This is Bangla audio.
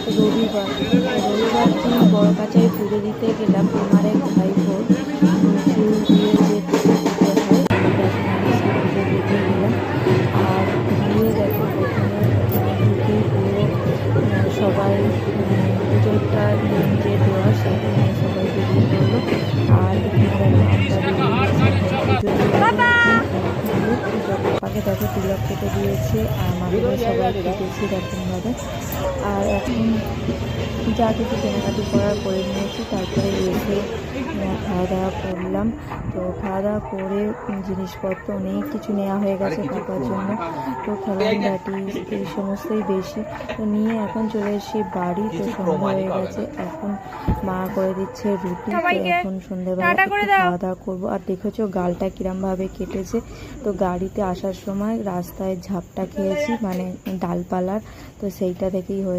রবিবার দিন বড় কাচাই পুজো দিতে গেলাম। আমার এক ভাইপোর চুল দিয়ে যে পুজো দিতে হয়, আমি সেই পুজো দিতে গেলাম। আর গিয়ে দেখো প্রথমে ঢুকেই পুরো সবাই পুজোটা দিন যে দেওয়া সেটা নিয়ে সবাই বেরিয়ে পড়লো। আর এখানে দেখো আমরা পুজো দিয়ে পাপাকে দেখো তিলক কেটে দিয়েছে আর মামিরা সবাই কেটেছি এরকমভাবে। আর এখন যা কিছু কেনাকাটি করার করে নিয়েছি, তারপরে এসে খাওয়া দাওয়া করলাম। তো খাওয়া দাওয়া করে জিনিসপত্র অনেক কিছু নেওয়া হয়ে গেছে পাপার জন্য, তো খেলনা বাটি এই সমস্তই বেশি তো নিয়ে এখন চলে এসেছি বাড়ি। তো সন্ধ্যা হয়ে গেছে, এখন মা করে দিচ্ছে রুটি। তো এখন সন্ধ্যেবেলা খাওয়া দাওয়া করবো। আর দেখেছো গালটা কিরমভাবে কেটেছে। তো গাড়িতে আসার সময় রাস্তায় ঝাপটা খেয়েছি, মানে ডালপালার, তো সেইটা দেখেই হয়ে